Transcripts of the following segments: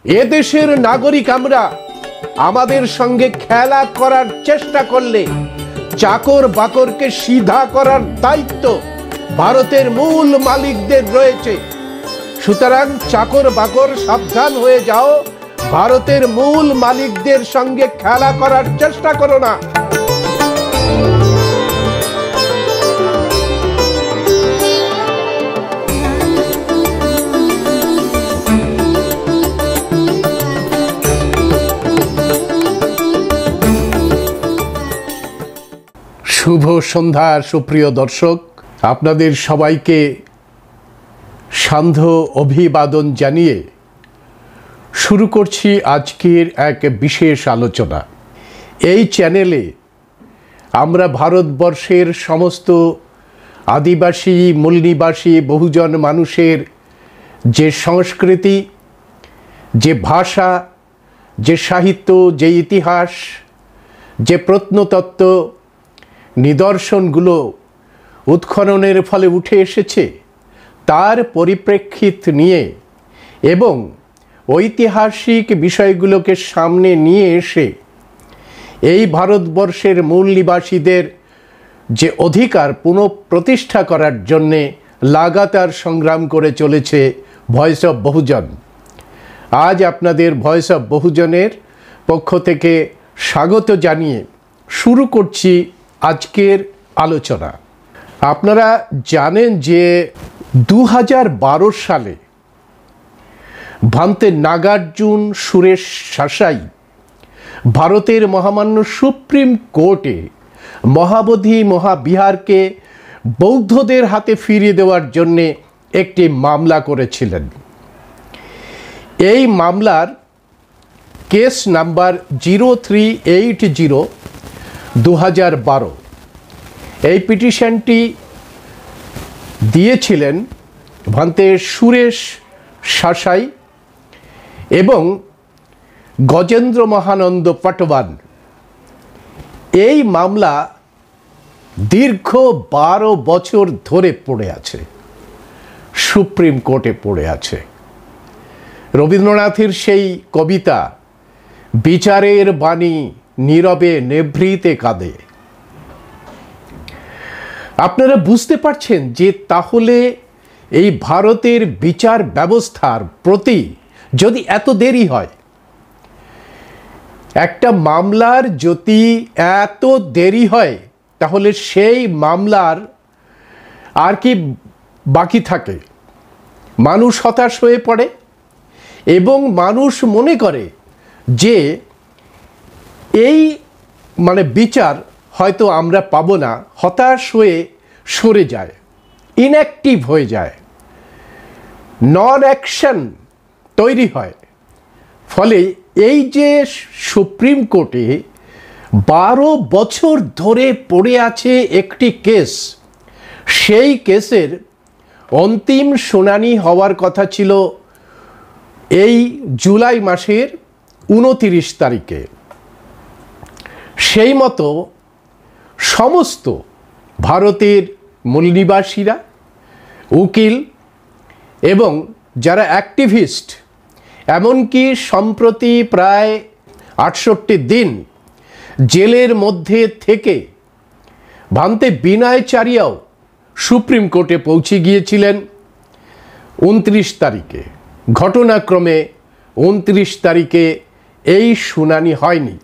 এদেশের নাগরিক আমরা আমাদের সঙ্গে খেলা করার চেষ্টা করলে চাকর বাকরকে সিধা করার দায়িত্ব ভারতের মূল মালিকদের রয়েছে। সুতরাং চাকর বাকর সাবধান হয়ে যাও, ভারতের মূল মালিকদের সঙ্গে খেলা করার চেষ্টা করো না। শুভ সন্ধ্যা সুপ্রিয় দর্শক, আপনাদের সবাইকে সান্ধ্য অভিবাদন জানিয়ে শুরু করছি আজকের এক বিশেষ আলোচনা। এই চ্যানেলে আমরা ভারতবর্ষের সমস্ত আদিবাসী, মূল নিবাসী, বহুজন মানুষের যে সংস্কৃতি, যে ভাষা, যে সাহিত্য, যে ইতিহাস, যে প্রত্নতত্ত্ব নিদর্শনগুলো উৎখননের ফলে উঠে এসেছে তার পরিপ্রেক্ষিত নিয়ে এবং ঐতিহাসিক বিষয়গুলোকে সামনে নিয়ে এসে এই ভারতবর্ষের মূল নিবাসীদের যে অধিকার পুনঃপ্রতিষ্ঠা করার জন্যে লাগাতার সংগ্রাম করে চলেছে ভয়েস অফ বহুজন। আজ আপনাদের ভয়েস অফ বহুজনের পক্ষ থেকে স্বাগত জানিয়ে শুরু করছি আজকের আলোচনা। আপনারা জানেন যে 2012 সালে ভান্তে নাগার্জুন সুরেশ সাসাই ভারতের মহামান্য সুপ্রিম কোর্টে মহাবোধি মহাবিহারকে বৌদ্ধদের হাতে ফিরিয়ে দেওয়ার জন্যে একটি মামলা করেছিলেন। এই মামলার কেস নাম্বার 0380 2012। এই পিটিশনটি দিয়েছিলেন ভান্তে সুরেশ সাসাই এবং গজেন্দ্র মহানন্দ পাটওয়ান। এই মামলা দীর্ঘ 12 বছর ধরে পড়ে আছে, সুপ্রিম কোর্টে পড়ে আছে। রবীন্দ্রনাথের সেই কবিতা বিচারের বাণী নীরবে নেভৃতে কাঁদে। আপনারা বুঝতে পারছেন যে তাহলে এই ভারতের বিচার ব্যবস্থার প্রতি যদি এত দেরি হয়, একটা মামলার যদি এত দেরি হয়, তাহলে সেই মামলার আর কি বাকি থাকে? মানুষ হতাশ হয়ে পড়ে এবং মানুষ মনে করে যে এই বিচার হয়তো আমরা পাবো না, হতাশ হয়ে সরে যায়, ইনঅ্যাক্টিভ হয়ে যায়, নন অ্যাকশন তৈরি হয়। ফলে এই যে সুপ্রিম কোর্টে 12 বছর ধরে পড়ে আছে একটি কেস, সেই কেসের অন্তিম শুনানি হওয়ার কথা ছিল এই জুলাই মাসের 29 তারিখে। সেই মতো সমস্ত ভারতের মূল নিবাসীরা, উকিল এবং যারা অ্যাক্টিভিস্ট, এমনকি সম্প্রতি প্রায় 68 দিন জেলের মধ্যে থেকে ভান্তে বিনয়চারিয়াও সুপ্রিম কোর্টে পৌঁছে গিয়েছিলেন 29 তারিখে। ঘটনাক্রমে 29 তারিখে এই শুনানি হয়নি।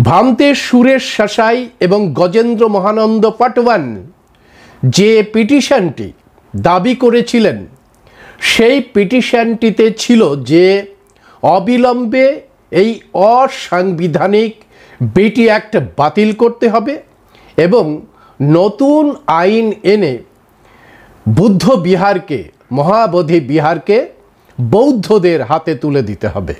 ভান্তে সুরেশ সাসাই এবং গজেন্দ্র মহানন্দ পাটওয়ান যে পিটিশনটি দাবি করেছিলেন, সেই পিটিশনটিতে ছিল যে অবিলম্বে এই অসাংবিধানিক বিটি অ্যাক্ট বাতিল করতে হবে এবং নতুন আইন এনে বুদ্ধ বিহারকে, মহাবোধি বিহারকে বৌদ্ধদের হাতে তুলে দিতে হবে।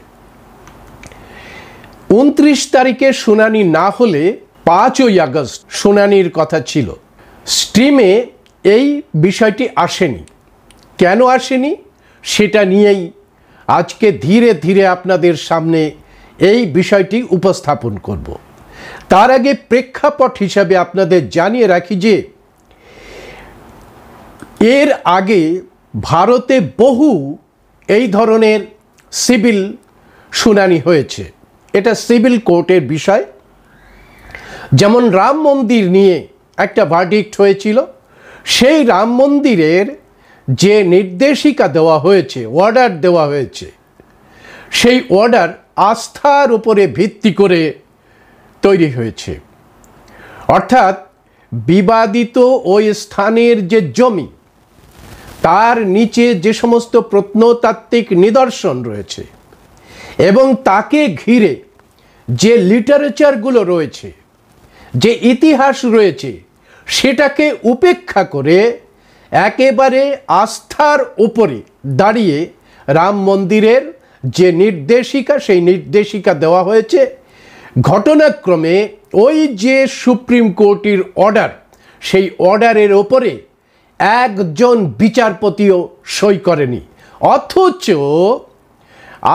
29 তারিখে শুনানি না হলে 5ই আগস্ট শুনানির কথা ছিল। স্ট্রিমে এই বিষয়টি আসেনি। কেন আসেনি সেটা নিয়েই আজকে ধীরে ধীরে আপনাদের সামনে এই বিষয়টি উপস্থাপন করব। তার আগে প্রেক্ষাপট হিসাবে আপনাদের জানিয়ে রাখি যে এর আগে ভারতে বহু এই ধরনের সিভিল শুনানি হয়েছে। এটা সিভিল কোর্টের বিষয়। যেমন রাম মন্দির নিয়ে একটা ভার্ডিক্ট হয়েছিল, সেই রাম মন্দিরের যে নির্দেশিকা দেওয়া হয়েছে, অর্ডার দেওয়া হয়েছে, সেই অর্ডার আস্থার উপরে ভিত্তি করে তৈরি হয়েছে। অর্থাৎ বিবাদিত ওই স্থানের যে জমি, তার নিচে যে সমস্ত প্রত্নতাত্ত্বিক নিদর্শন রয়েছে এবং তাকে ঘিরে যে লিটারেচারগুলো রয়েছে, যে ইতিহাস রয়েছে, সেটাকে উপেক্ষা করে একেবারে আস্থার উপরে দাঁড়িয়ে রাম মন্দিরের যে নির্দেশিকা, সেই নির্দেশিকা দেওয়া হয়েছে। ঘটনাক্রমে ওই যে সুপ্রিম কোর্টের অর্ডার, সেই অর্ডারের ওপরে একজন বিচারপতিও সই করেনি, অথচ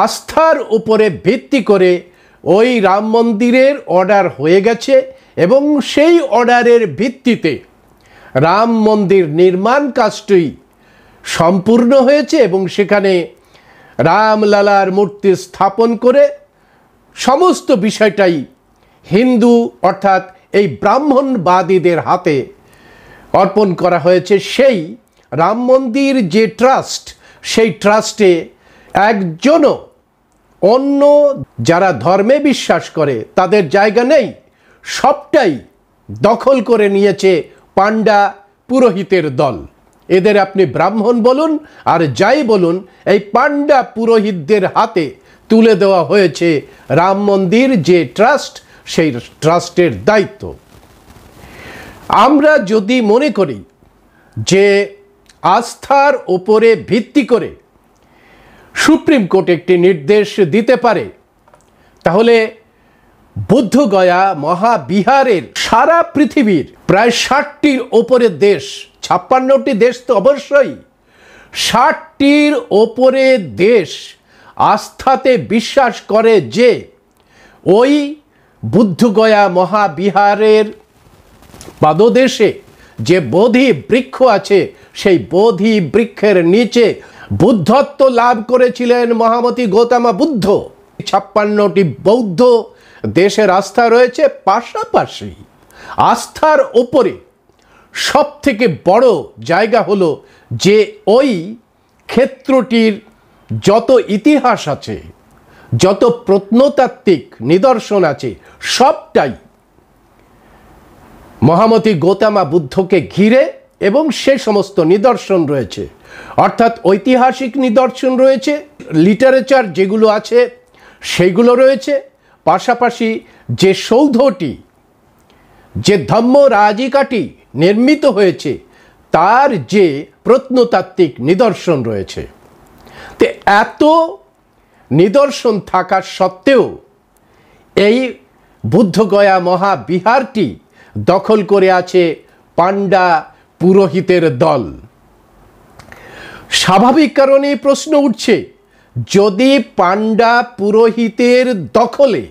আস্থার উপরে ভিত্তি করে ওই রাম মন্দিরের অর্ডার হয়ে গেছে এবং সেই অর্ডারের ভিত্তিতে রাম মন্দির নির্মাণ কাজটি সম্পূর্ণ হয়েছে এবং সেখানে রামলালার মূর্তি স্থাপন করে সমস্ত বিষয়টাই হিন্দু অর্থাৎ এই ব্রাহ্মণবাদীদের হাতে অর্পণ করা হয়েছে। সেই রাম মন্দির যে ট্রাস্ট, সেই ট্রাস্টে একজনও অন্য যারা ধর্মে বিশ্বাস করে তাদের জায়গা নেই, সবটাই দখল করে নিয়েছে পাণ্ডা পুরোহিতের দল। এদের আপনি ব্রাহ্মণ বলুন আর যাই বলুন, এই পাণ্ডা পুরোহিতদের হাতে তুলে দেওয়া হয়েছে রাম মন্দির যে ট্রাস্ট, সেই ট্রাস্টের দায়িত্ব। আমরা যদি মনে করি যে আস্থার উপরে ভিত্তি করে সুপ্রিম কোর্ট একটি নির্দেশ দিতে পারে, তাহলে বুদ্ধগয়া মহাবিহারের সারা পৃথিবীর প্রায় 60টির ওপরে দেশ, 56টি দেশ তো অবশ্যই, 60টির ওপরে দেশ আস্থাতে বিশ্বাস করে যে ওই বুদ্ধগয়া মহাবিহারের পাদদেশে যে বোধি বৃক্ষ আছে, সেই বোধি বৃক্ষের নিচে বুদ্ধত্ব লাভ করেছিলেন মহামতি গৌতম বুদ্ধ। 56টি বৌদ্ধ দেশের আস্থা রয়েছে। পাশাপাশি আস্থার ওপরে সব থেকে বড় জায়গা হলো যে ওই ক্ষেত্রটির যত ইতিহাস আছে, যত প্রত্নতাত্ত্বিক নিদর্শন আছে, সবটাই মহামতি গৌতম বুদ্ধকে ঘিরে এবং সে সমস্ত নিদর্শন রয়েছে। অর্থাৎ ঐতিহাসিক নিদর্শন রয়েছে, লিটারেচার যেগুলো আছে সেগুলো রয়েছে। পাশাপাশি যে সৌধটি, যে ধম্ম রাজিকাটি নির্মিত হয়েছে, তার যে প্রত্নতাত্ত্বিক নিদর্শন রয়েছে। তো এত নিদর্শন থাকা সত্ত্বেও এই বুদ্ধগয়া মহাবিহারটি দখল করে আছে পাণ্ডা পুরোহিতের দল। স্বাভাবিক কারণে প্রশ্ন উঠছে, যদি পাণ্ডা পুরোহিতের দখলে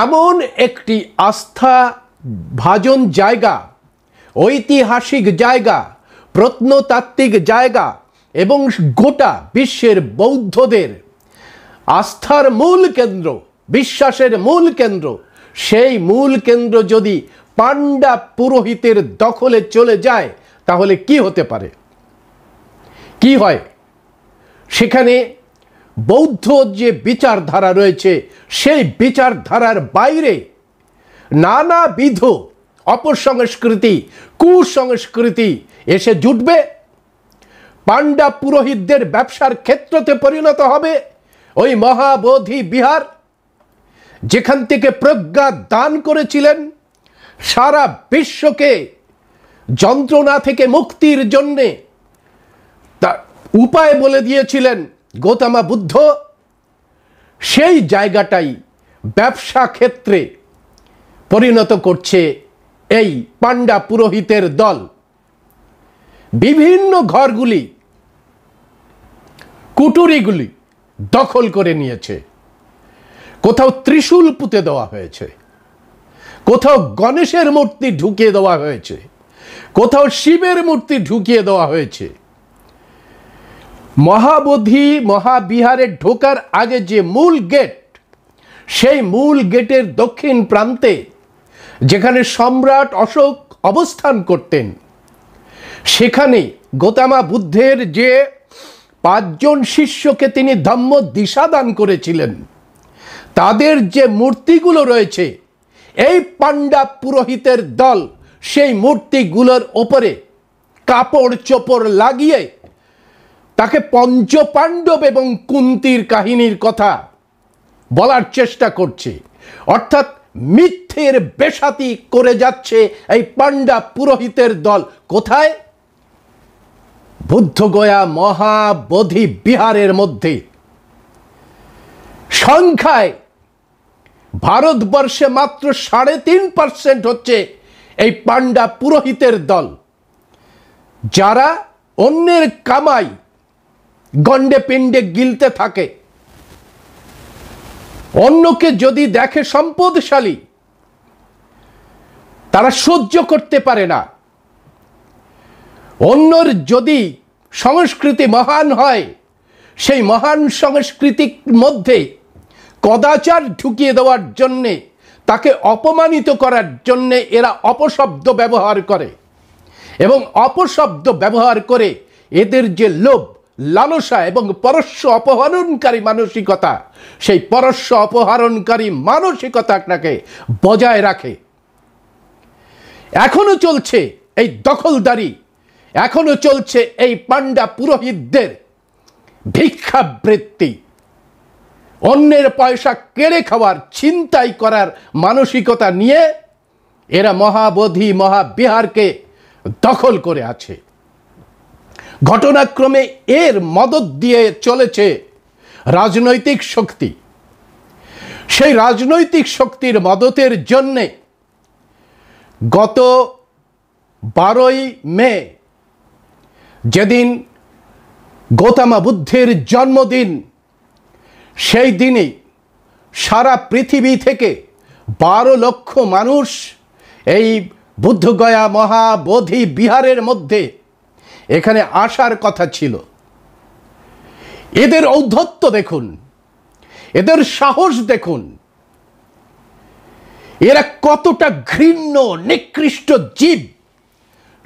এমন একটি আস্থা ভাজন জায়গা, ঐতিহাসিক জায়গা, প্রত্নতাত্ত্বিক জায়গা এবং গোটা বিশ্বের বৌদ্ধদের আস্থার মূল কেন্দ্র, বিশ্বাসের মূল কেন্দ্র, সেই মূল কেন্দ্র যদি পাণ্ডা পুরোহিতের দখলে চলে যায়, তাহলে কি হতে পারে? কি হয়? সেখানে বৌদ্ধ যে বিচারধারা রয়েছে, সেই বিচারধারার বাইরে নানাবিধ অপসংস্কৃতি, কুসংস্কৃতি এসে জুটবে। পাণ্ডা পুরোহিতদের ব্যবসার ক্ষেত্রতে পরিণত হবে ওই মহাবোধি বিহার, যেখান থেকে প্রজ্ঞা দান করেছিলেন সারা বিশ্বকে যন্ত্রণা থেকে মুক্তির জন্যে তা উপায় বলে দিয়েছিলেন গৌতম বুদ্ধ। সেই জায়গাটাই ব্যবসা ক্ষেত্রে পরিণত করছে এই পাণ্ডা পুরোহিতের দল। বিভিন্ন ঘরগুলি, কুটুরিগুলি দখল করে নিয়েছে। কোথাও ত্রিশূল পুঁতে দেওয়া হয়েছে, কোথাও গণেশের মূর্তি ঢুকিয়ে দেওয়া হয়েছে, কোথাও শিবের মূর্তি ঢুকিয়ে দেওয়া হয়েছে। মহাবোধি মহাবিহারে ঢোকার আগে যে মূল গেট, সেই মূল গেটের দক্ষিণ প্রান্তে যেখানে সম্রাট অশোক অবস্থান করতেন, সেখানে গৌতম বুদ্ধের যে 5 জন শিষ্যকে তিনি ধম্ম দিশা দান করেছিলেন, তাদের যে মূর্তিগুলো রয়েছে, এই পাণ্ডা পুরোহিতের দল সেই মূর্তিগুলোর ওপরে কাপড় চোপড় লাগিয়ে তাকে পঞ্চপাণ্ডব এবং কুন্তির কাহিনীর কথা বলার চেষ্টা করছে। অর্থাৎ মিথ্যের বেশাতি করে যাচ্ছে এই পাণ্ডা পুরোহিতের দল। কোথায়? বুদ্ধগয়া মহাবোধি বিহারের মধ্যে। সংখ্যায় ভারতবর্ষে মাত্র 3.5% হচ্ছে এই পাণ্ডা পুরোহিতের দল, যারা অন্যের কামাই গন্ডে পিণ্ডে গিলতে থাকে। অন্যকে যদি দেখে সম্পদশালী, তারা সহ্য করতে পারে না। অন্যর যদি সংস্কৃতি মহান হয়, সেই মহান সংস্কৃতির মধ্যে কদাচার ঢুকিয়ে দেওয়ার জন্যে, তাকে অপমানিত করার জন্যে এরা অপশব্দ ব্যবহার করে। এবং অপশব্দ ব্যবহার করে এদের যে লোভ, লালসা এবং পরশ্য অপহরণকারী মানসিকতা, সেই পরশ্য অপহরণকারী মানসিকতাটাকে বজায় রাখে। এখনো চলছে এই দখলদারি, এখনো চলছে এই পাণ্ডা পুরোহিতদের ভিক্ষাবৃত্তি, অন্যের পয়সা কেড়ে খাওয়ার, ছিনতাই করার মানসিকতা নিয়ে এরা মহাবোধি মহাবিহারকে দখল করে আছে। ঘটনাক্রমে এর মদত দিয়ে চলেছে রাজনৈতিক শক্তি। সেই রাজনৈতিক শক্তির মদতের জন্যে গত 12ই মে, যেদিন গৌতম বুদ্ধের জন্মদিন, সেই দিনে সারা পৃথিবী থেকে 12 লক্ষ মানুষ এই বুদ্ধগয়া মহাবোধি বিহারের মধ্যে এখানে আসার কথা ছিল। এদের ঔদ্ধত্য দেখুন, এদের সাহস দেখুন, এরা কতটা ঘৃণ্য নিকৃষ্ট জীব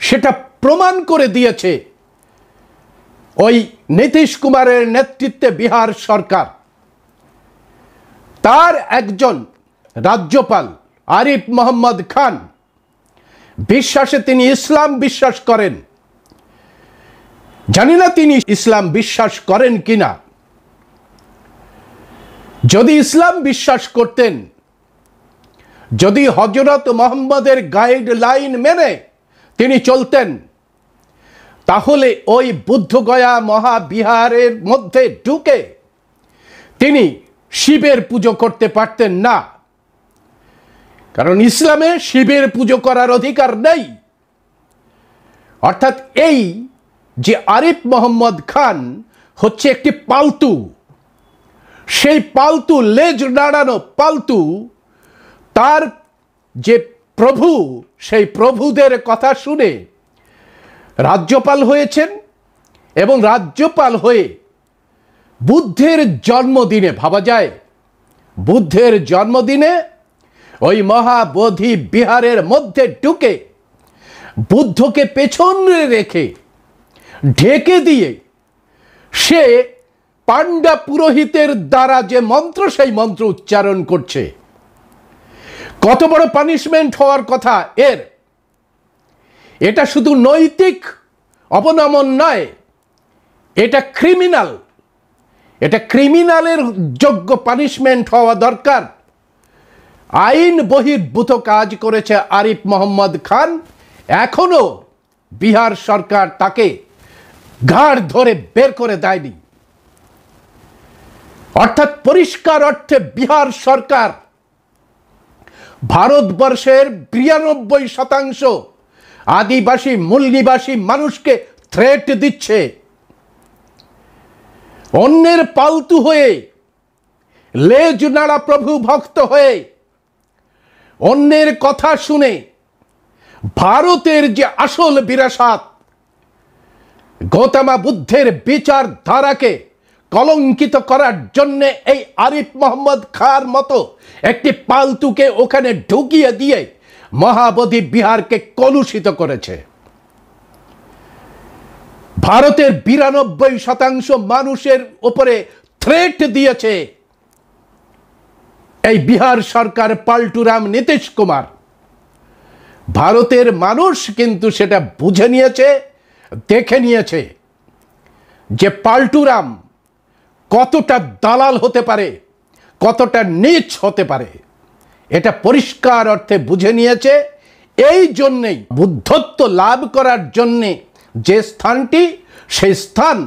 সেটা প্রমাণ করে দিয়েছে ওই নীতিশ কুমারের নেতৃত্বে বিহার সরকার। তার একজন রাজ্যপাল আরিফ মোহাম্মদ খান, বিশ্বাসে তিনি ইসলাম বিশ্বাস করেন। জানি না তিনি ইসলাম বিশ্বাস করেন কিনা। যদি ইসলাম বিশ্বাস করতেন, যদি হযরত মুহাম্মদের গাইডলাইন মেনে তিনি চলতেন, তাহলে ওই বুদ্ধগয়া মহাবিহারের মধ্যে ঢুকে তিনি শিবের পুজো করতে পারতেন না। কারণ ইসলামে শিবের পুজো করার অধিকার নেই। অর্থাৎ এই যে আরিফ মোহাম্মদ খান হচ্ছে একটি পালতু, সেই পালতু, লেজ নাড়ানো পালতু, তার যে প্রভু, সেই প্রভুদের কথা শুনে রাজ্যপাল হয়েছেন। এবং রাজ্যপাল হয়ে বুদ্ধের জন্মদিনে, ভাবা যায়, বুদ্ধের জন্মদিনে ওই মহাবোধি বিহারের মধ্যে ঢুকে বুদ্ধকে পেছনে রেখে ঢেকে দিয়ে সে পাণ্ডা পুরোহিতের দ্বারা যে মন্ত্র, সেই মন্ত্র উচ্চারণ করছে। কত বড় পানিশমেন্ট হওয়ার কথা এর! এটা শুধু নৈতিক অবনমন নয়, এটা ক্রিমিনাল। এটা ক্রিমিনালের যোগ্য পানিশমেন্ট হওয়া দরকার। আইন বহির্ভূত কাজ করেছে আরিফ মোহাম্মদ খান। এখনো বিহার সরকার তাকে ঘাড় ধরে বের করে দেয়নি। অর্থাৎ পরিষ্কার অর্থে বিহার সরকার ভারতবর্ষের 92% আদিবাসী মূল নিবাসী মানুষকে থ্রেট দিচ্ছে। অন্যের পালতু হয়ে, লেজ নাড়া প্রভু ভক্ত হয়ে, অন্যের কথা শুনে ভারতের যে আসল বিরাসত, গৌতম বুদ্ধের বিচারধারাকে কলঙ্কিত করার জন্য এই আরিফ মোহাম্মদ খাঁর মতো একটি পালতুকে ওখানে ঢুকিয়ে দিয়ে মহাবোধি বিহারকে কলুষিত করেছে। ভারতের 92% মানুষের উপরে থ্রেট দিয়েছে এই বিহার সরকার, পাল্টুরাম, নীতিশ কুমার। ভারতের মানুষ কিন্তু সেটা বুঝে নিয়েছে, দেখে নিয়েছে যে পাল্টুরাম কতটা দালাল হতে পারে, কতটা নীচ হতে পারে। এটা পরিষ্কার অর্থে বুঝে নিয়েছে। এই জন্যেই বুদ্ধত্ব লাভ করার জন্যে যে স্থানটি, সেই স্থান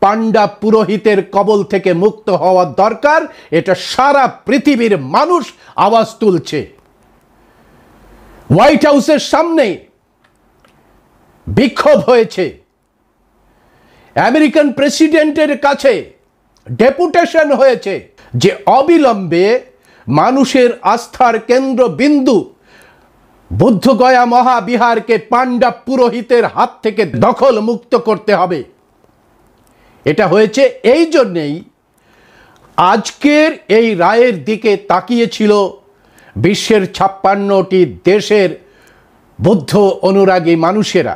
পাণ্ডা পুরোহিতের কবল থেকে মুক্ত হওয়া দরকার। এটা সারা পৃথিবীর মানুষ আওয়াজ তুলছে। হোয়াইট হাউসের সামনে বিক্ষোভ হয়েছে, আমেরিকান প্রেসিডেন্টের কাছে ডেপুটেশন হয়েছে যে অবিলম্বে মানুষের আস্থার কেন্দ্রবিন্দু বুদ্ধগয়া মহাবিহারকে পাণ্ডা পুরোহিতের হাত থেকে দখল মুক্ত করতে হবে। এটা হয়েছে এই জন্যেই আজকের এই রায়ের দিকে তাকিয়েছিল বিশ্বের 56টি দেশের বুদ্ধ অনুরাগী মানুষেরা।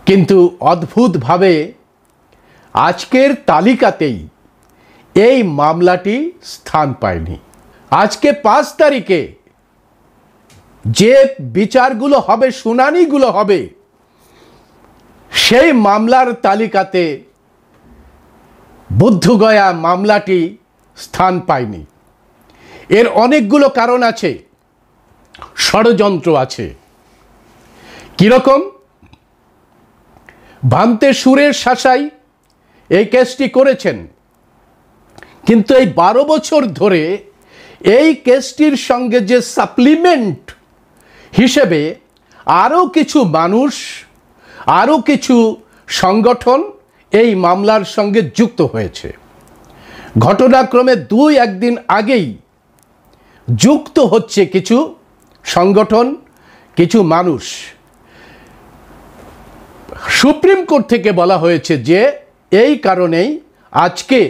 কিন্তু অদ্ভুতভাবে আজকের তালিকাতেই এই মামলাটি স্থান পায়নি। আজকে 5 তারিখে যে বিচারগুলো হবে, শুনানিগুলো হবে, সেই মামলার তালিকাতে বুদ্ধগয়া মামলাটি স্থান পায়নি। এর অনেকগুলো কারণ আছে, ষড়যন্ত্র আছে। কিরকম? ভান্তে সুরেশ শাসাই এই কেসটি করেছেন, কিন্তু এই 12 বছর ধরে এই কেসটির সঙ্গে যে সাপ্লিমেন্ট হিসেবে আরও কিছু মানুষ, আরও কিছু সংগঠন এই মামলার সঙ্গে যুক্ত হয়েছে। ঘটনাক্রমে 2-1 দিন আগেই যুক্ত হচ্ছে কিছু সংগঠন, কিছু মানুষ। সুপ্রিম কোর্ট থেকে বলা হয়েছে যে এই কারণেই আজকে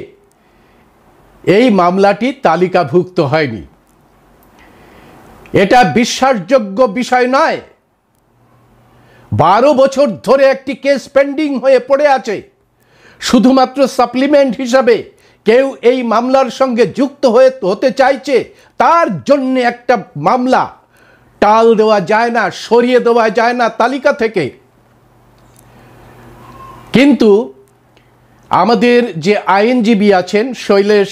এই মামলাটি তালিকাভুক্ত হয়নি। এটা বিশ্বাসযোগ্য বিষয় নয়। 12 বছর ধরে একটি কেস পেন্ডিং হয়ে পড়ে আছে। শুধুমাত্র সাপ্লিমেন্ট হিসাবে কেউ এই মামলার সঙ্গে যুক্ত হতে চাইছে, তার জন্য একটা মামলা টাল দেওয়া যায় না, সরিয়ে দেওয়া যায় না তালিকা থেকে। কিন্তু আমাদের যে আইনজীবী আছেন শৈলেশ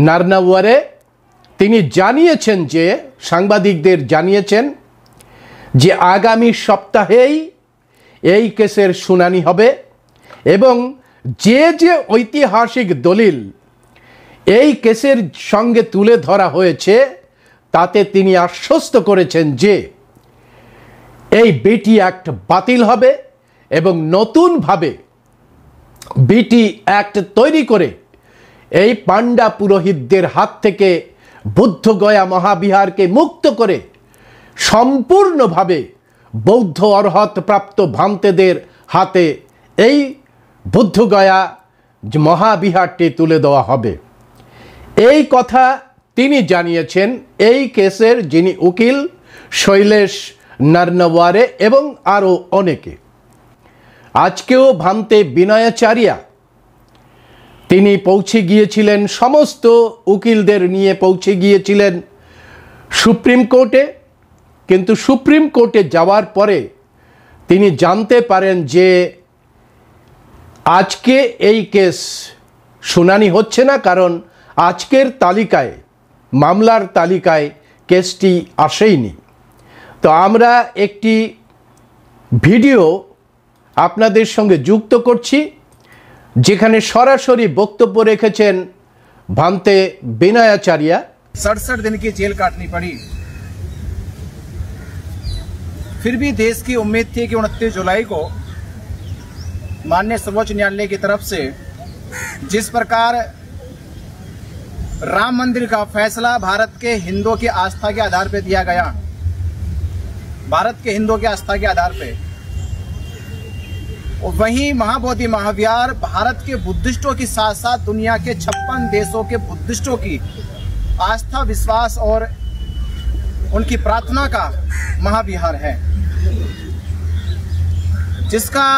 নারনাওয়ারে, তিনি জানিয়েছেন যে, সাংবাদিকদের জানিয়েছেন যে আগামী সপ্তাহেই এই কেসের শুনানি হবে এবং যে যে ঐতিহাসিক দলিল এই কেসের সঙ্গে তুলে ধরা হয়েছে তাতে তিনি আশ্বস্ত করেছেন যে এই বিটি অ্যাক্ট বাতিল হবে এবং নতুনভাবে বিটি অ্যাক্ট তৈরি করে এই পাণ্ডা পুরোহিতদের হাত থেকে বুদ্ধগয়া মহাবিহারকে মুক্ত করে সম্পূর্ণভাবে বৌদ্ধ অর্হত প্রাপ্ত ভান্তেদের হাতে এই বুদ্ধগয়া মহাবিহারটি তুলে দেওয়া হবে। এই কথা তিনি জানিয়েছেন এই কেসের যিনি উকিল শৈলেশ নারনাওয়ারে এবং আরও অনেকে। আজকেও ভান্তে বিনয়াচার্যা তিনি পৌঁছে গিয়েছিলেন, সমস্ত উকিলদের নিয়ে পৌঁছে গিয়েছিলেন সুপ্রিম কোর্টে। কিন্তু সুপ্রিম কোর্টে যাওয়ার পরে তিনি জানতে পারেন যে আজকে এই কেস শুনানি হচ্ছে না, কারণ আজকের তালিকায়, মামলার তালিকায় কেসটি আসেইনি। তো আমরা একটি ভিডিও আপনাদের সঙ্গে যুক্ত করছি যেখানে সরাসরি বক্তব্য রেখেছেন ভান্তে বিনয়াচার্যা। 67 दिन की जेल काटनी पड़ी, फिर भी देश की उम्मीद थी कि 29 जुलाई को माननीय सर्वोच्च न्यायालय की तरफ से जिस प्रकार राम मंदिर का फैसला भारत के हिंदुओं की आस्था के आधार पर दिया गया, भारत के हिंदुओं की आस्था के आधार पे, और वहीं महाबोधि महाविहार भारत के बुद्धिस्टों के साथ साथ दुनिया के 56 देशों के बुद्धिस्टों की आस्था, विश्वास और उनकी प्रार्थना का महाविहार है, जिसका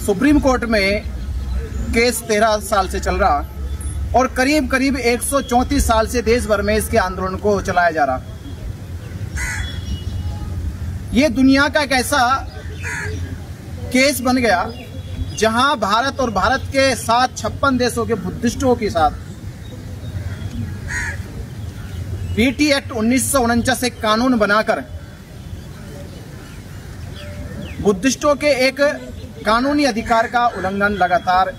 सुप्रीम कोर्ट में केस 13 साल से चल रहा और करीब करीब 134 साल से देश भर में इसके आंदोलन को चलाया जा रहा। ये दुनिया का एक ऐसा केस बन गया जहां भारत और भारत के साथ 56 देशों के बुद्धिस्टों के साथ बीटी एक्ट 1949 एक कानून बनाकर बुद्धिस्टों के एक कानूनी अधिकार का उल्लंघन लगातार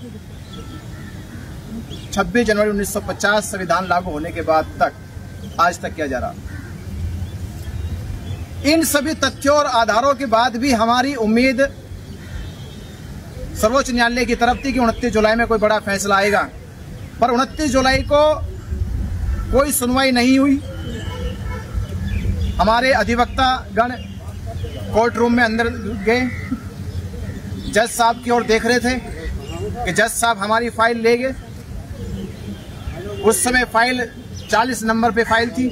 26 जनवरी 1950 संविधान लागू होने के बाद तक आज तक किया जा रहा। इन सभी तथ्यों और आधारों के बाद भी हमारी उम्मीद सर्वोच्च न्यायालय की तरफ थी कि 29 जुलाई में कोई बड़ा फैसला आएगा, पर 29 जुलाई को कोई सुनवाई नहीं हुई। हमारे अधिवक्ता गण कोर्ट रूम में अंदर गए, जज साहब की ओर देख रहे थे कि जज साहब हमारी फाइल ले गए। उस समय फाइल 40 नंबर पे फाइल थी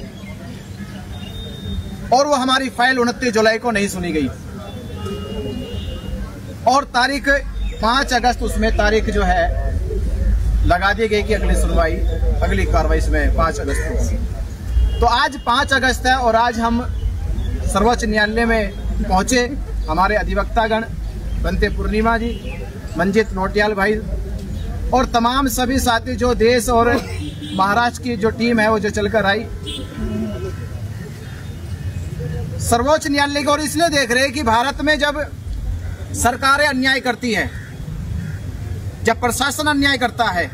और वो हमारी फाइल 29 जुलाई को नहीं सुनी गई और तारीख 5 अगस्त उसमें तारीख जो है लगा दी गई कि अगली सुनवाई, अगली कार्रवाई इसमें 5 अगस्त को। तो आज 5 अगस्त है और आज हम सर्वोच्च न्यायालय में पहुंचे। हमारे अधिवक्तागण बनते पूर्णिमा जी, मंजित नोटियाल भाई और तमाम सभी साथी जो देश और महाराष्ट्र की जो टीम है वो जो चलकर आई सर्वोच्च न्यायालय की ओर इसलिए देख रहे हैं कि भारत में जब सरकारें अन्याय करती है, जब प्रशासन अन्याय करता है,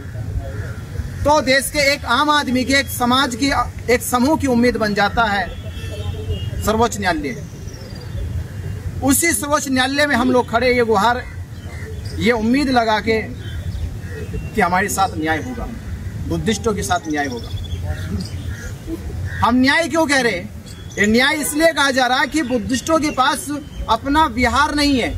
तो देश के एक आम आदमी की, एक समाज की, एक समूह की उम्मीद बन जाता है सर्वोच्च न्यायालय। उसी सर्वोच्च न्यायालय में हम लोग खड़े ये गुहार, ये उम्मीद लगा के कि हमारे साथ न्याय होगा, बुद्धिस्टों के साथ न्याय होगा। हम न्याय क्यों कह रहे? ये न्याय इसलिए कहा जा रहा है कि बुद्धिस्टों के पास अपना विहार नहीं है,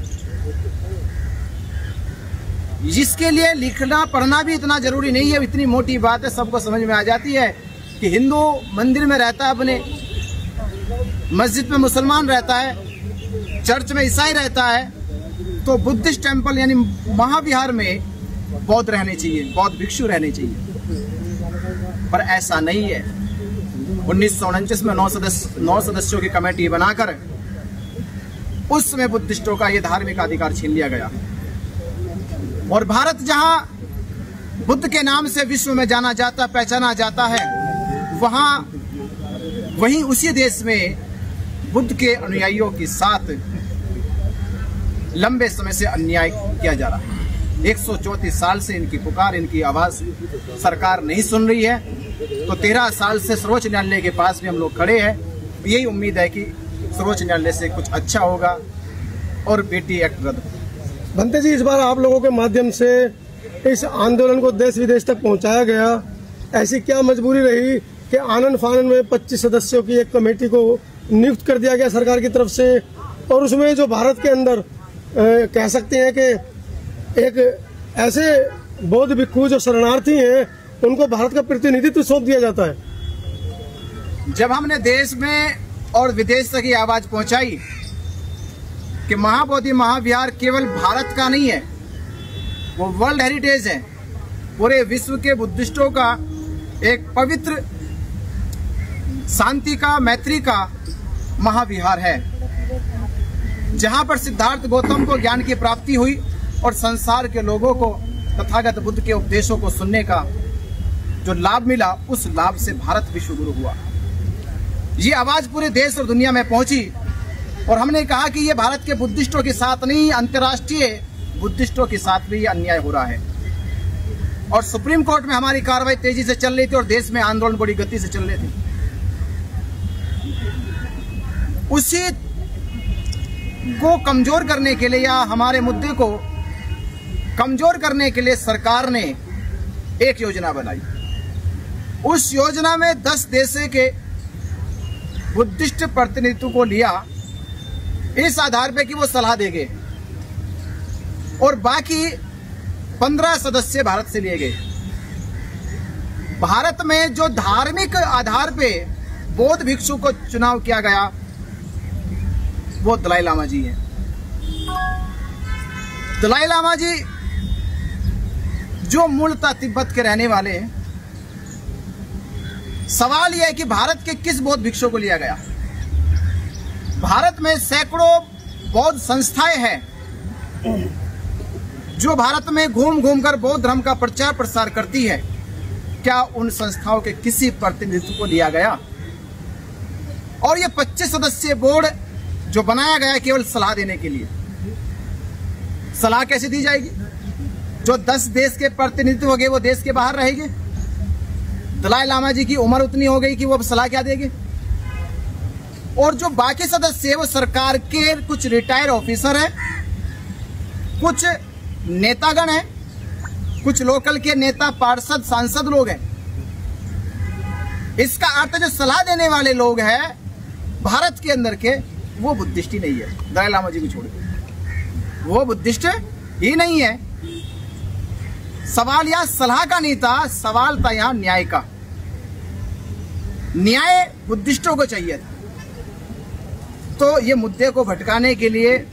जिसके लिए लिखना पढ़ना भी इतना जरूरी नहीं है। इतनी मोटी बात है, सबको समझ में आ जाती है कि हिंदू मंदिर में रहता है, अपने मस्जिद में मुसलमान रहता है, चर्च में ईसाई रहता है, तो बुद्धिस्ट टेम्पल यानी महाविहार में बौद्ध रहने चाहिए, बौद्ध भिक्षु रहने चाहिए। पर ऐसा नहीं है। 1949 में 9 सदस्यों की कमेटी बनाकर उस समय बुद्धिस्टों का ये धार्मिक अधिकार छीन लिया गया और भारत जहां बुद्ध के नाम से विश्व में जाना जाता, पहचाना जाता है, वहीं उसी देश में बुद्ध के अनुयायियों के साथ लंबे समय से अन्याय किया जा रहा है। 134 साल से इनकी पुकार, इनकी आवाज सरकार नहीं सुन रही है। तो 13 साल से सर्वोच्च न्यायालय के पास भी हम लोग खड़े हैं। यही उम्मीद है कि सर्वोच्च न्यायालय से कुछ अच्छा होगा और बीटी एक्ट रद्द। बनते जी, इस बार आप लोगों के माध्यम से इस आंदोलन को देश विदेश तक पहुंचाया गया। ऐसी क्या मजबूरी रही कि आनन फानन में 25 सदस्यों की एक कमेटी को नियुक्त कर दिया गया सरकार की तरफ से, और उसमें जो भारत के अंदर कह सकते हैं कि एक ऐसे बौद्ध भिक्षु जो शरणार्थी हैं, उनको भारत का प्रतिनिधित्व सौंप दिया जाता है। जब हमने देश में और विदेश तक ये आवाज पहुंचाई कि महाबोधि महाविहार केवल भारत का नहीं है, वो वर्ल्ड हेरिटेज है, पूरे विश्व के बुद्धिस्टों का एक पवित्र शांति का, मैत्री का महाविहार है, जहां पर सिद्धार्थ गौतम को ज्ञान की प्राप्ति हुई और संसार के लोगों को तथागत बुद्ध के उपदेशों को सुनने का जो लाभ मिला, उस लाभ से भारत विश्व गुरु हुआ। ये आवाज पूरे देश और दुनिया में पहुंची और हमने कहा कि ये भारत के बुद्धिस्टों के साथ नहीं, अंतर्राष्ट्रीय बुद्धिस्टों के साथ भी अन्याय हो रहा है। और सुप्रीम कोर्ट में हमारी कार्रवाई तेजी से चल रही थी और देश में आंदोलन बड़ी गति से चल रहे थे। उसी को कमजोर करने के लिए या हमारे मुद्दे को कमजोर करने के लिए सरकार ने एक योजना बनाई। उस योजना में 10 देशों के बुद्धिस्ट प्रतिनिधित्व को लिया इस आधार पे कि वो सलाह देंगे, और बाकी 15 सदस्य भारत से लिए गए। भारत में जो धार्मिक आधार पे बौद्ध भिक्षु को चुनाव किया गया वो दलाई लामा जी हैं। दलाई लामा जी जो मूलतः तिब्बत के रहने वाले हैं। सवाल यह है कि भारत के किस बौद्ध भिक्षु को लिया गया? भारत में सैकड़ों बौद्ध संस्थाएं हैं जो भारत में घूम घूम कर बौद्ध धर्म का प्रचार प्रसार करती है। क्या उन संस्थाओं के किसी प्रतिनिधित्व को लिया गया? और ये 25 सदस्यीय बोर्ड जो बनाया गया केवल सलाह देने के लिए, सलाह कैसे दी जाएगी? जो 10 देश के प्रतिनिधित्व हो गए वो देश के बाहर रहेंगे। दलाई लामा जी की उम्र उतनी हो गई कि वो अब सलाह क्या देंगे? और जो बाकी सदस्य है वो सरकार के कुछ रिटायर ऑफिसर हैं, कुछ नेतागण हैं, कुछ लोकल के नेता, पार्षद, सांसद लोग हैं। इसका अर्थ जो सलाह देने वाले लोग हैं भारत के अंदर के, वो बुद्धिस्ट ही नहीं है। दलाई लामा जी को छोड़ के वो बुद्धिस्ट ही नहीं है। सवाल यहां सलाह का नहीं था, सवाल था यहां न्याय का। न्याय बुद्धिस्टों को चाहिए था। तो ये मुद्दे को भटकाने के लिए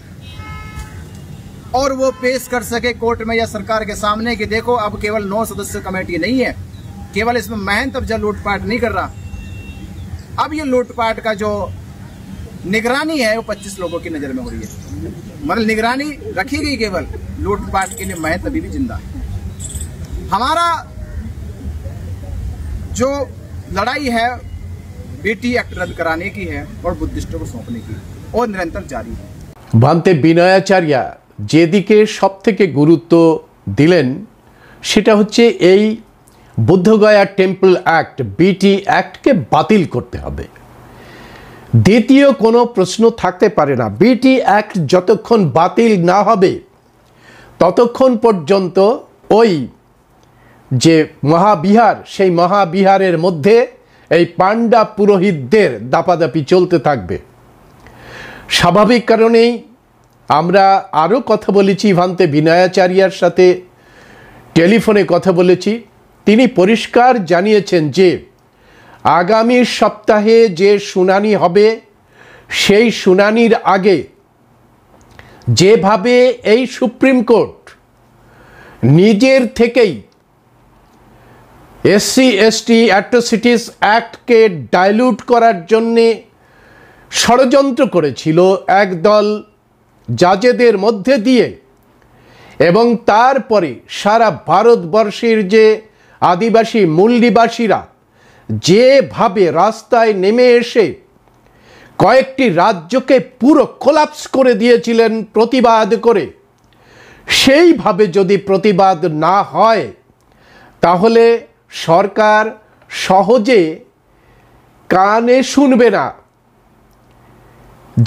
और वो पेश कर सके कोर्ट में या सरकार के सामने कि देखो अब केवल 9 सदस्य कमेटी नहीं है, केवल इसमें महंत अब लूटपाट नहीं कर रहा, अब ये लूटपाट का जो निगरानी है वो 25 लोगों की नजर में हो रही है। मतलब निगरानी रखी गई केवल, लूटपाट के लिए महंत अभी भी जिंदा है। हमारा जो लड़ाई है बीटी एक्ट रद्द कराने की है और बुद्धिस्टों को सौंपने की, और निरंतर जारी है। ভান্তে বিনয়াচার্যা যেদিকে সবথেকে গুরুত্ব দিলেন সেটা হচ্ছে এই বুদ্ধগয়া টেম্পল অ্যাক্ট, বিটি অ্যাক্টকে বাতিল করতে হবে। দ্বিতীয় কোনো প্রশ্ন থাকতে পারে না। বিটি অ্যাক্ট যতক্ষণ বাতিল না হবে ততক্ষণ পর্যন্ত ওই যে মহাবিহার, সেই মহাবিহারের মধ্যে এই পাণ্ডা পুরোহিতদের দাপাদাপি চলতে থাকবে। স্বাভাবিক কারণেই আমরা আরও কথা বলেছি, ভান্তে বিনয়াচার্যার সাথে টেলিফোনে কথা বলেছি। তিনি পরিষ্কার জানিয়েছেন যে আগামী সপ্তাহে যে শুনানি হবে সেই শুনানির আগে যেভাবে এই সুপ্রিম কোর্ট নিজের থেকেই এসসি এসটি অ্যাট্রোসিটিস অ্যাক্টকে ডাইলুট করার জন্যে ষড়যন্ত্র করেছিল একদল জাজেদের মধ্যে দিয়ে, এবং তারপরে সারা ভারতবর্ষের যে আদিবাসী মূল নিবাসীরা যেভাবে রাস্তায় নেমে এসে কয়েকটি রাজ্যকে পুরো কোলাপস করে দিয়েছিলেন প্রতিবাদ করে, সেইভাবে যদি প্রতিবাদ না হয় তাহলে সরকার সহজে কানে শুনবে না।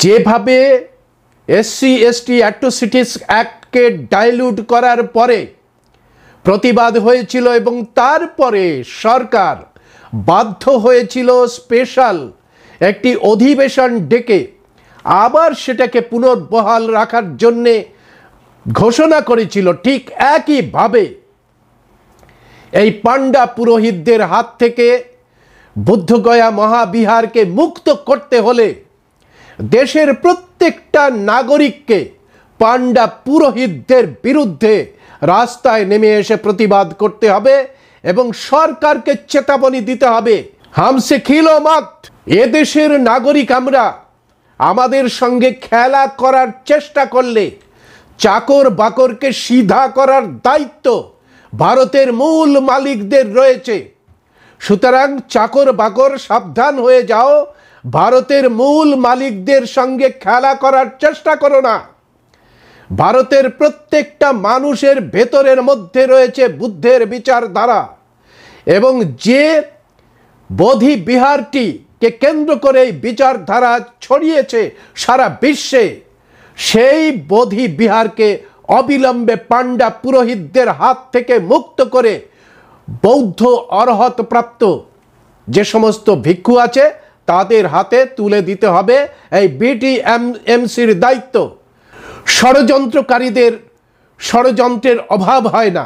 যেভাবে এসসি এসটি অ্যাট্রোসিটিস অ্যাক্টকে ডাইলুট করার পরে প্রতিবাদ হয়েছিল এবং তারপরে সরকার বাধ্য হয়েছিল স্পেশাল একটি অধিবেশন ডেকে আবার সেটাকে পুনর্বহাল রাখার জন্যে ঘোষণা করেছিল, ঠিক একইভাবে এই পাণ্ডা পুরোহিতদের হাত থেকে বুদ্ধগয়া মহাবিহারকে মুক্ত করতে হলে দেশের প্রত্যেকটা নাগরিককে পাণ্ডা পুরোহিতদের বিরুদ্ধে রাস্তায় নেমে এসে প্রতিবাদ করতে হবে এবং সরকারকে চেতাবনী দিতে হবে, হামসে খিলো মত। এদেশের নাগরিক আমরা, আমাদের সঙ্গে খেলা করার চেষ্টা করলে চাকর বাকরকে সিধা করার দায়িত্ব ভারতের মূল মালিকদের রয়েছে। সুতরাং চাকর বাকর সাবধান হয়ে যাও, ভারতের মূল মালিকদের সঙ্গে খেলা করার চেষ্টা করো না। ভারতের প্রত্যেকটা মানুষের ভেতরের মধ্যে রয়েছে বুদ্ধের বিচারধারা, এবং যে বোধি বিহারটিকে কেন্দ্র করে এই বিচারধারা ছড়িয়েছে সারা বিশ্বে, সেই বোধি বিহারকে অবিলম্বে পাণ্ডা পুরোহিতদের হাত থেকে মুক্ত করে বৌদ্ধ অরহত প্রাপ্ত যে সমস্ত ভিক্ষু আছে তাদের হাতে তুলে দিতে হবে এই বিটিএমসির দায়িত্ব। ষড়যন্ত্রকারীদের ষড়যন্ত্রের অভাব হয় না,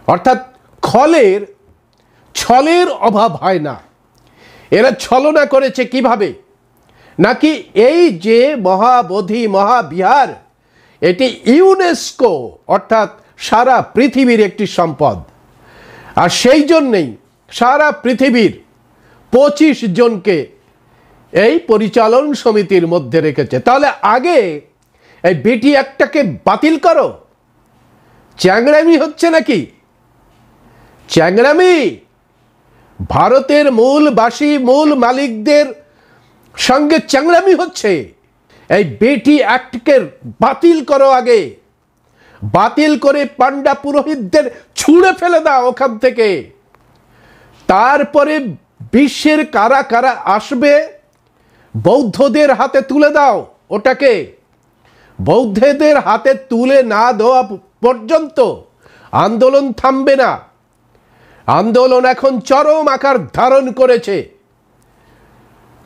অর্থাৎ ছলের অভাব হয় না। এরা ছলনা করেছে কিভাবে? নাকি এই যে মহাবোধি মহাবিহার, এটি ইউনেস্কো অর্থাৎ সারা পৃথিবীর একটি সম্পদ, আর সেই জন্যেই সারা পৃথিবীর 25 জনকে এই পরিচালন সমিতির মধ্যে রেখেছে। তাহলে আগে এই বিটি অ্যাক্টটাকে বাতিল করো। চ্যাংড়ামি হচ্ছে নাকি? চ্যাংড়ামি। ভারতের মূল মালিকদের সঙ্গে চ্যাংড়ামি হচ্ছে। এই বিটি অ্যাক্টকে বাতিল করো আগে, বাতিল করে পান্ডা পুরোহিতদের ছুঁড়ে ফেলে দাও ওখান থেকে। তারপরে বিশ্বের কারা কারা আসবে বৌদ্ধদের হাতে তুলে দাও ওটাকে। বৌদ্ধদের হাতে তুলে না দেওয়া পর্যন্ত আন্দোলন থামবে না। আন্দোলন এখন চরম আকার ধারণ করেছে।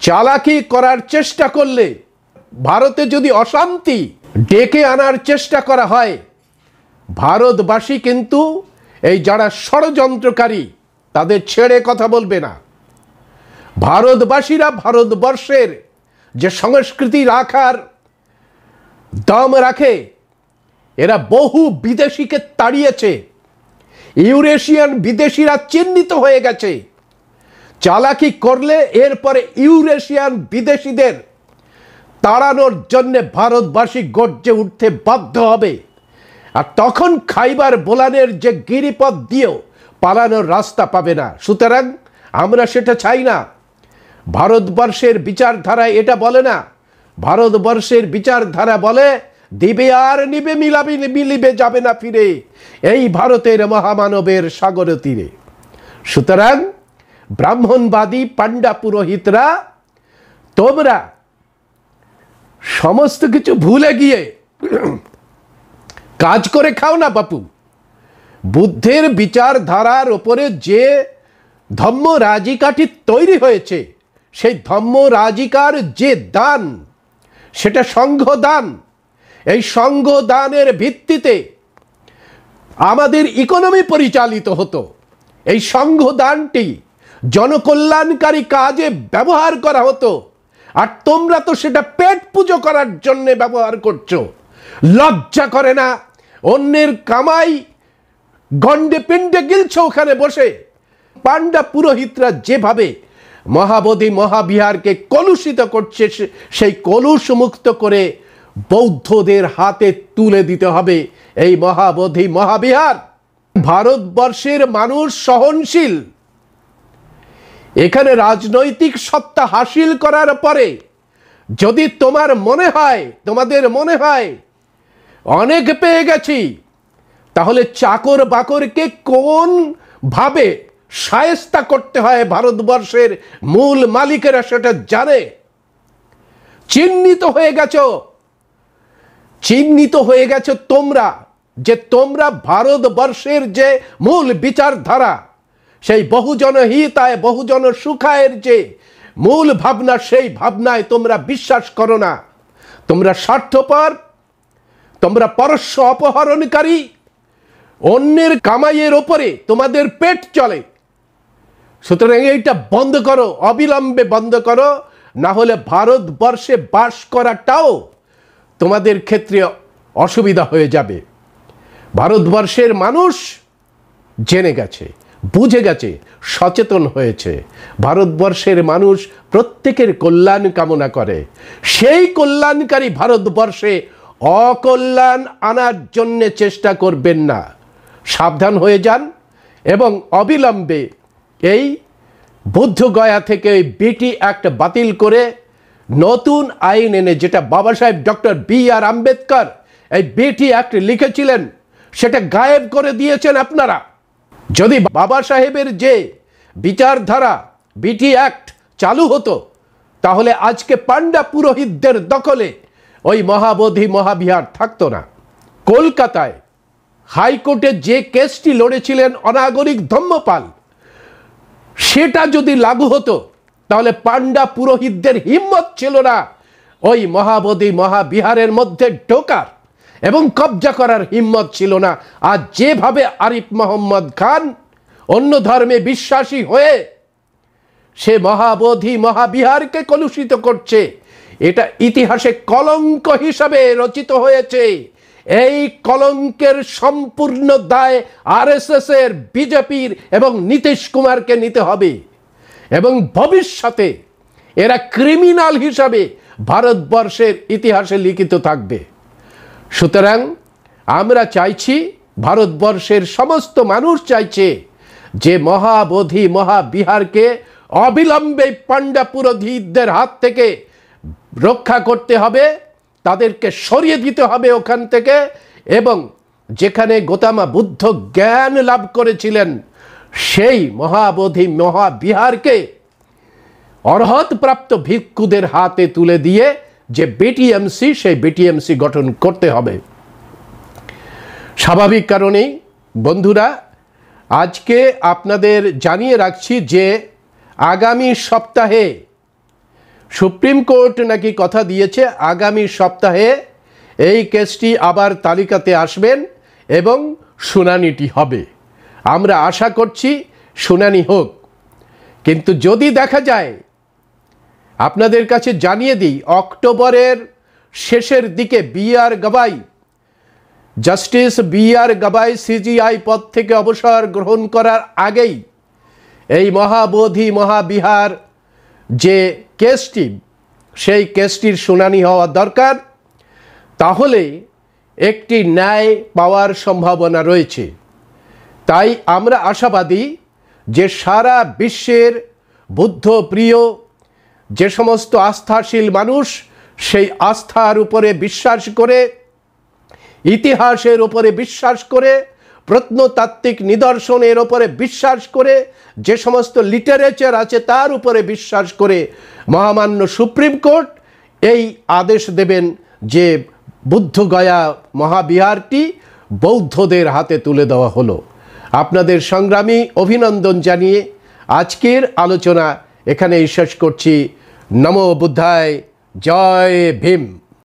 চালাকি করার চেষ্টা করলে, ভারতে যদি অশান্তি ডেকে আনার চেষ্টা করা হয়, ভারতবাসী কিন্তু এই যারা ষড়যন্ত্রকারী তাদের ছেড়ে কথা বলবে না। ভারতবাসীরা ভারতবর্ষের যে সংস্কৃতি রাখার দম রাখে, এরা বহু বিদেশিকে তাড়িয়েছে। ইউরেশিয়ান বিদেশিরা চিহ্নিত হয়ে গেছে। চালাকি করলে এরপরে ইউরেশিয়ান বিদেশিদের তাড়ানোর জন্য ভারতবাসী গর্জে উঠতে বাধ্য হবে। আর তখন খাইবার বোলানের যে গিরিপথ দিয়েও পালানোর রাস্তা পাবে না। সুতরাং আমরা সেটা চাই না। ভারতবর্ষের বিচারধারায় এটা বলে না। ভারতবর্ষের বিচারধারা বলে দিবে আর নিবে, মিলিবে যাবে না ফিরে, এই ভারতের মহামানবের সাগর তীরে। সুতরাং ব্রাহ্মণবাদী পান্ডা পুরোহিতরা, তোমরা সমস্ত কিছু ভুলে গিয়ে কাজ করে খাও না বাপু। বুদ্ধের বিচারধারার ওপরে যে ধম্ম রাজিকাটি তৈরি হয়েছে, সেই ধম্ম রাজিকার যে দান, সেটা সংঘদান। এই সংঘদানের ভিত্তিতে আমাদের ইকোনমি পরিচালিত হতো। এই সংঘদানটি জনকল্যাণকারী কাজে ব্যবহার করা হতো। আর তোমরা তো সেটা পেট পুজো করার জন্য ব্যবহার করছো। লজ্জা করে না? অন্যের কামাই গন্ডে পিণ্ডে গিলছো ওখানে বসে। পান্ডা পুরোহিতরা যেভাবে মহাবোধি মহাবিহারকে কলুষিত করছে, সেই কলুষ মুক্ত করে বৌদ্ধদের হাতে তুলে দিতে হবে এই মহাবোধি মহাবিহার। ভারতবর্ষের মানুষ সহনশীল। এখানে রাজনৈতিক সত্তা হাসিল করার পরে যদি তোমাদের মনে হয় অনেক পেয়ে গেছি, তাহলে চাকর বাকরকে কোন ভাবে শায়েস্তা করতে হয় ভারতবর্ষের মূল মালিকেরা সেটা জানে। চিহ্নিত হয়ে গেছো তোমরা ভারতবর্ষের যে মূল বিচারধারা, সেই বহুজন হিতায় বহুজন সুখায়ের যে মূল ভাবনা, সেই ভাবনায় তোমরা বিশ্বাস করো না। তোমরা স্বার্থপর, তোমরা পরশ্য অপহরণকারী, অন্যের কামাইয়ের ওপরে তোমাদের পেট চলে। সুতরাং এইটা বন্ধ করো, অবিলম্বে বন্ধ করো, না হলে ভারতবর্ষে বাস করাটাও তোমাদের ক্ষেত্রে অসুবিধা হয়ে যাবে। ভারতবর্ষের মানুষ জেনে গেছে, বুঝে গেছে, সচেতন হয়েছে। ভারতবর্ষের মানুষ প্রত্যেকের কল্যাণ কামনা করে। সেই কল্যাণকারী ভারতবর্ষে অকল্যাণ আনার জন্য চেষ্টা করবেন না। সাবধান হয়ে যান এবং অবিলম্বে এই বুদ্ধগয়া থেকে বিটি অ্যাক্ট বাতিল করে নতুন আইন এনে, যেটা বাবা সাহেব ডক্টর বি.আর. আম্বেদকর এই বিটি অ্যাক্ট লিখেছিলেন, সেটা গায়েব করে দিয়েছেন আপনারা। যদি বাবা সাহেবের যে বিচারধারা বিটি অ্যাক্ট চালু হতো, তাহলে আজকে পান্ডা পুরোহিতদের দখলে ওই মহাবোধি মহাবিহার থাকতো না। কলকাতায় হাইকোর্টে যে কেসটি লড়েছিলেন অনাগরিক ধম্মপাল, সেটা যদি লাগু হতো, তাহলে পাণ্ডা পুরোহিতদের হিম্মত ছিল না ওই মহাবোধি মহাবিহারের মধ্যে ঢোকার এবং কবজা করার হিম্মত ছিল না। আর যেভাবে আরিফ মোহাম্মদ খান অন্য ধর্মে বিশ্বাসী হয়ে সে মহাবোধি মহাবিহারকে কলুষিত করছে, এটা ইতিহাসে কলঙ্ক হিসাবে রচিত হয়েছে। এই কলঙ্কের সম্পূর্ণ দায় আরএসএস এর, বিজেপির এবং নীতিশ কুমারকে নিতে হবে এবং ভবিষ্যতে এরা ক্রিমিনাল হিসাবে ভারতবর্ষের ইতিহাসে লিখিত থাকবে। সুতরাং আমরা চাইছি, ভারতবর্ষের সমস্ত মানুষ চাইছে যে মহাবোধি মহাবিহারকে অবিলম্বে পাণ্ডা পুরোহিতদের হাত থেকে রক্ষা করতে হবে, তাদেরকে সরিয়ে দিতে হবে ওখান থেকে, এবং যেখানে গৌতম বুদ্ধ জ্ঞান লাভ করেছিলেন সেই মহাবোধি মহাবিহারকে অর্হত প্রাপ্ত ভিক্ষুদের হাতে তুলে দিয়ে যে বিটিএমসি, সেই বিটিএমসি গঠন করতে হবে। স্বাভাবিক কারণেই বন্ধুরা আজকে আপনাদের জানিয়ে রাখছি যে আগামী সপ্তাহে সুপ্রিম কোর্ট নাকি কথা দিয়েছে, আগামী সপ্তাহে এই কেসটি আবার তালিকাতে আসবেন এবং শুনানিটি হবে। আমরা আশা করছি শুনানি হোক, কিন্তু যদি দেখা যায়, আপনাদের কাছে জানিয়ে দিই, অক্টোবরের শেষের দিকে B.R.. Gavai, justice B.R.. Gavai CGI পদ থেকে অবসর গ্রহণ করার আগেই এই মহাবোধি মহাবিহার যে কেসটি, সেই কেসটির শুনানি হওয়া দরকার। তাহলে একটি ন্যায় পাওয়ার সম্ভাবনা রয়েছে। তাই আমরা আশাবাদী যে সারা বিশ্বের বুদ্ধপ্রিয় যে সমস্ত আস্থাশীল মানুষ সেই আস্থার উপরে বিশ্বাস করে, ইতিহাসের উপরে বিশ্বাস করে, প্রত্নতাত্ত্বিক নিদর্শনের উপরে বিশ্বাস করে, যে সমস্ত লিটারেচার আছে তার উপরে বিশ্বাস করে মহামান্য সুপ্রিম কোর্ট এই আদেশ দেবেন যে বুদ্ধগয়া মহাবিহারটি বৌদ্ধদের হাতে তুলে দেওয়া হলো। আপনাদের সংগ্রামী অভিনন্দন জানিয়ে আজকের আলোচনা এখানেই শেষ করছি। নমো বুদ্ধায়, জয় ভীম।